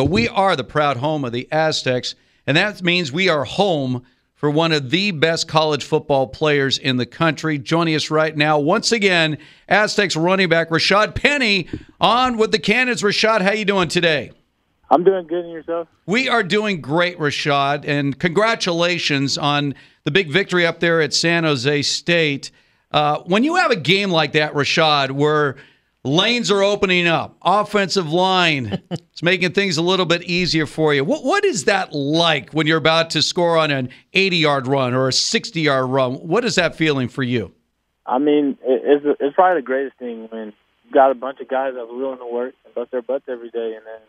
We are the proud home of the Aztecs, and that means we are home for one of the best college football players in the country. Joining us right now, once again, Aztecs running back Rashaad Penny on with the Cannons. Rashaad, how you doing today? I'm doing good, and yourself? We are doing great, Rashaad, and congratulations on the big victory up there at San Jose State. When you have a game like that, Rashaad, where lanes are opening up, offensive line is making things a little bit easier for you. What is that like when you're about to score on an 80-yard run or a 60-yard run? What is that feeling for you? I mean, it's probably the greatest thing when you got a bunch of guys that are willing to work and bust their butts every day, and then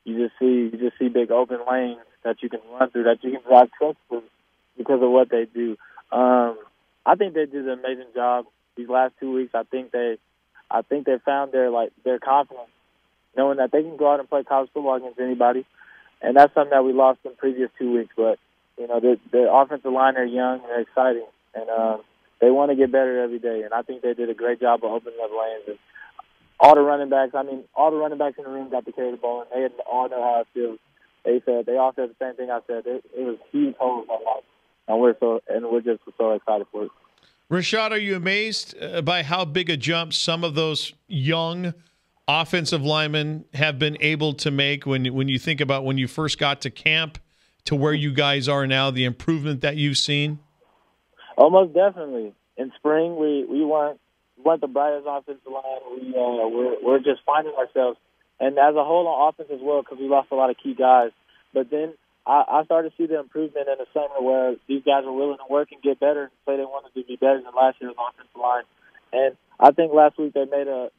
you just see big open lanes that you can run through, that you can drive trucks through because of what they do. I think they did an amazing job these last 2 weeks. I think they found their confidence, knowing that they can go out and play college football against anybody, and that's something that we lost in the previous 2 weeks. But you know, the offensive line, they're young and they're exciting, and they want to get better every day. And I think they did a great job of opening up lanes. And all the running backs in the room got to carry the ball, and they all know how it feels. They all said the same thing I said. It was huge holes on that, and we're just so excited for it. Rashaad, are you amazed by how big a jump some of those young offensive linemen have been able to make when you think about when you first got to camp to where you guys are now, the improvement that you've seen? Almost definitely. In spring, we weren't the brightest offensive line. We're just finding ourselves, and as a whole on offense as well, because we lost a lot of key guys. But then I started to see the improvement in the summer where these guys are willing to work and get better and say they wanted to be better than last year's offensive line. And I think last week they made a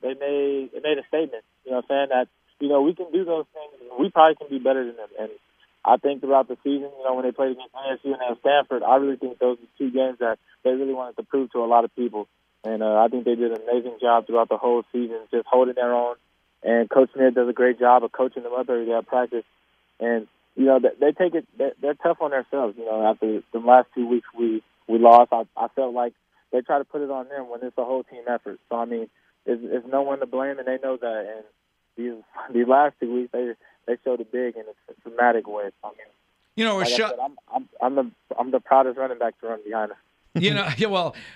statement, saying that, we can do those things. We probably can be better than them. And I think throughout the season, when they played against ASU and Stanford, I really think those are two games that they really wanted to prove to a lot of people. And I think they did an amazing job throughout the whole season, just holding their own. And Coach Smith does a great job of coaching them up every day at practice. And they take it. They're tough on themselves. After the last 2 weeks we lost, I felt like they try to put it on them when it's a whole team effort. So I mean, it's no one to blame, and they know that. And these last 2 weeks, they showed it big in a dramatic way. I mean, like I said, I'm the proudest running back to run behind us.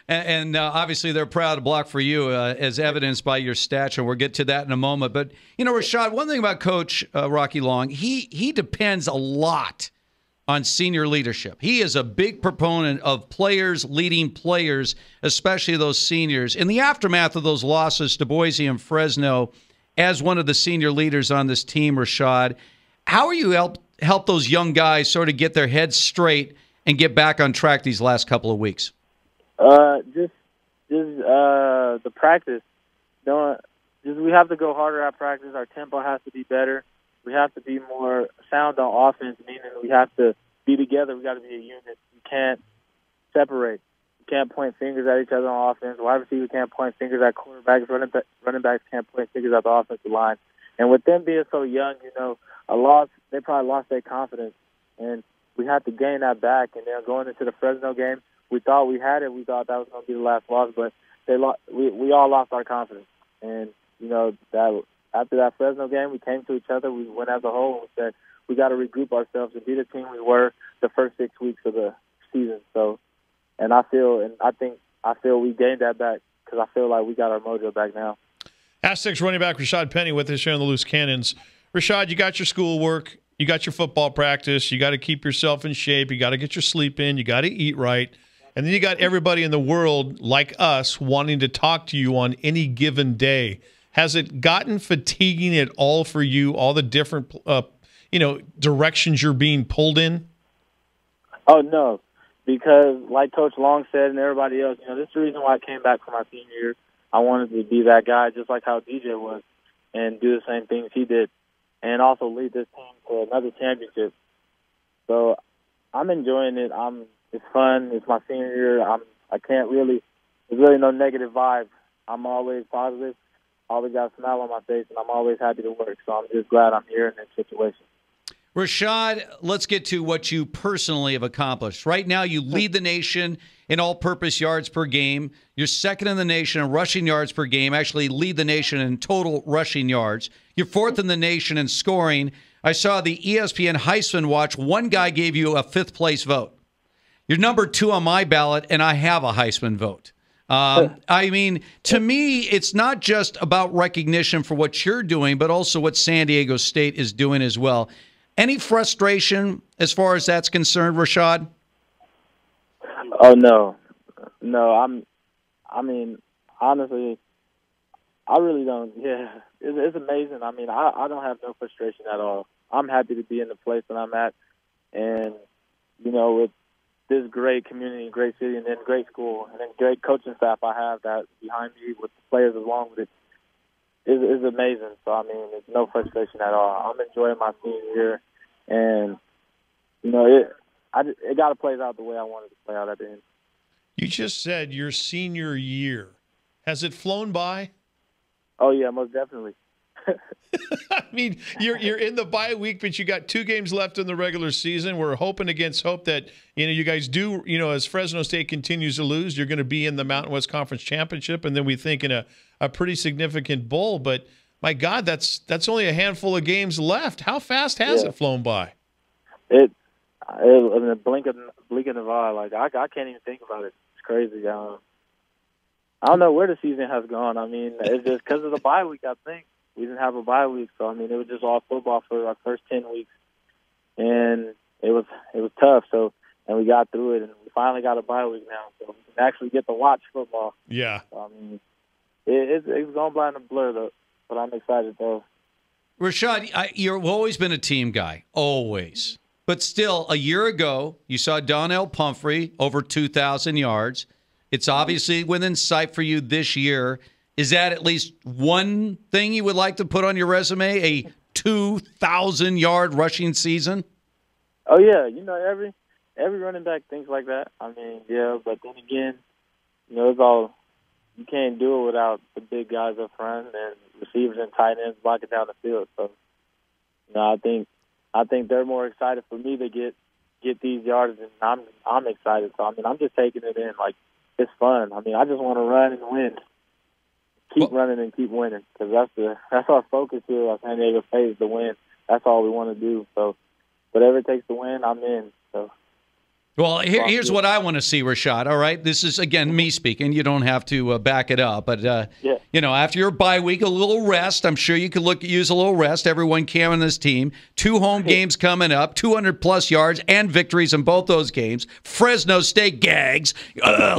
And obviously they're proud to block for you, as evidenced by your stature. We'll get to that in a moment. But, Rashaad, one thing about Coach Rocky Long, he depends a lot on senior leadership. He is a big proponent of players leading players, especially those seniors. In the aftermath of those losses to Boise and Fresno, as one of the senior leaders on this team, Rashaad, how are you help those young guys sort of get their heads straight and get back on track these last couple of weeks? Just the practice. We have to go harder at practice. Our tempo has to be better. We have to be more sound on offense, meaning we have to be together. We got to be a unit. We can't separate. We can't point fingers at each other on offense. Wide receivers can't point fingers at quarterbacks. Running backs can't point fingers at the offensive line. And with them being so young, a loss, they probably lost their confidence. And we had to gain that back, and then going into the Fresno game, we thought we had it. We thought that was going to be the last loss, but we all lost our confidence. And that after that Fresno game, we came to each other. We went as a whole, and we said we got to regroup ourselves and be the team we were the first 6 weeks of the season. So, and I feel we gained that back because I feel like we got our mojo back now. Aztecs running back Rashaad Penny with us here on the Loose Cannons. Rashaad, you got your schoolwork. You got your football practice. You got to keep yourself in shape. You got to get your sleep in. You got to eat right. And then you got everybody in the world like us wanting to talk to you on any given day. Has it gotten fatiguing at all for you, all the different directions you're being pulled in? Oh, no, because like Coach Long said and everybody else, this is the reason why I came back for my senior year. I wanted to be that guy just like how DJ was and do the same things he did, and also lead this team to another championship. So I'm enjoying it. It's fun. It's my senior year. There's really no negative vibe. I'm always positive. Always got a smile on my face, and I'm always happy to work. So I'm just glad I'm here in this situation. Rashaad, let's get to what you personally have accomplished. Right now, you lead the nation in all-purpose yards per game. You're second in the nation in rushing yards per game, actually lead the nation in total rushing yards. You're fourth in the nation in scoring. I saw the ESPN Heisman Watch. One guy gave you a 5th place vote. You're number 2 on my ballot, and I have a Heisman vote. I mean, to me, it's not just about recognition for what you're doing, but also what San Diego State is doing as well. Any frustration as far as that's concerned, Rashaad? Oh, no. I mean, honestly, I really don't. Yeah, it's amazing. I mean, I don't have no frustration at all. I'm happy to be in the place that I'm at. And, you know, with this great community, great city, and then great school, and then great coaching staff I have that behind me with the players along with it is amazing. So, I mean, it's no frustration at all. I'm enjoying my senior year, and, you know, it got to play out the way I wanted to play out at the end. You just said your senior year. Has it flown by? Oh, yeah, most definitely. I mean, you're in the bye week, but you got 2 games left in the regular season. We're hoping against hope that, you know, you guys do, you know, as Fresno State continues to lose, you're going to be in the Mountain West Conference Championship, and then we think in a pretty significant bowl. But, my God, that's only a handful of games left. How fast has it flown by? In a blink of an eye. Like, I can't even think about it. It's crazy. I don't know where the season has gone. I mean, it's just because of the bye week, I think. We didn't have a bye week, so, I mean, it was just all football for our first 10 weeks. And it was tough, so, and we got through it, and we finally got a bye week now, so we can actually get to watch football. Yeah. So, I mean, it's going by in a blur, though, but I'm excited, though. Rashaad, you've always been a team guy, always. But still, a year ago, you saw Donnell Pumphrey over 2,000 yards. It's obviously within sight for you this year. Is that at least one thing you would like to put on your resume, a 2,000-yard rushing season? Oh, yeah. You know, every running back thinks like that. I mean, yeah, but then again, you know, you can't do it without the big guys up front and receivers and tight ends blocking down the field. So, you know, I think they're more excited for me to get these yards, and I'm excited. So, I mean, I'm just taking it in. Like, it's fun. I mean, I just want to run and win. Keep running and keep winning, because that's our focus here at San Diego State, is to win. That's all we want to do. So whatever it takes to win, I'm in. So. Well, here's what I want to see, Rashaad. All right, this is, again, me speaking. You don't have to back it up. But, you know, after your bye week, a little rest. I'm sure you could use a little rest. Everyone can on this team. 2 home games coming up, 200-plus yards and victories in both those games. Fresno State gags.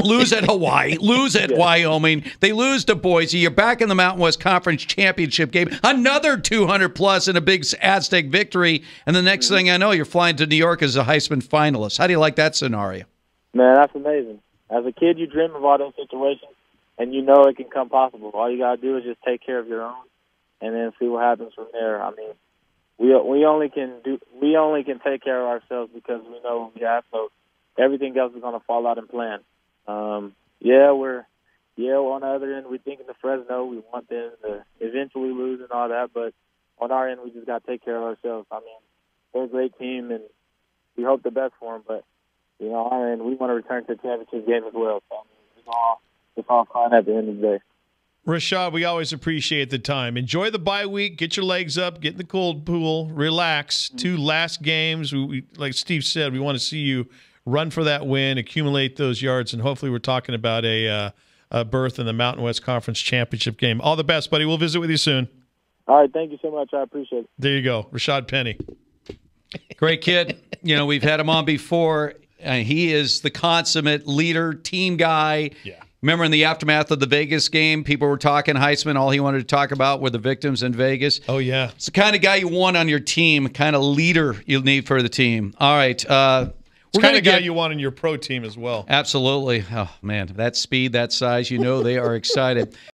Lose at Hawaii. Lose at Wyoming. They lose to Boise. You're back in the Mountain West Conference Championship game. Another 200-plus and a big Aztec victory. And the next thing I know, you're flying to New York as a Heisman finalist. How do you like that scenario? Man, that's amazing. As a kid, you dream of all those situations, and you know it can come possible. All you got to do is just take care of your own, and then see what happens from there. I mean, we only can take care of ourselves because we know what we have. So everything else is going to fall out in plan. We're on the other end. We're thinking of Fresno. We want them to eventually lose and all that, but on our end, we just got to take care of ourselves. I mean, they're a great team, and we hope the best for them, but, you know, on our end, we want to return to the championship game as well. So, I mean, it's all fun at the end of the day. Rashaad, we always appreciate the time. Enjoy the bye week. Get your legs up. Get in the cold pool. Relax. 2 last games. We, like Steve said, we want to see you run for that win, accumulate those yards, and hopefully we're talking about a berth in the Mountain West Conference Championship game. All the best, buddy. We'll visit with you soon. All right. Thank you so much. I appreciate it. There you go. Rashaad Penny. Great kid. You know, we've had him on before. He is the consummate leader, team guy. Yeah. Remember in the aftermath of the Vegas game, people were talking Heisman. All he wanted to talk about were the victims in Vegas. Oh, yeah. It's the kind of guy you want on your team, kind of leader you need for the team. All right. It's the kind of guy you want on your pro team as well. Absolutely. Oh, man, that speed, that size, you know they are excited.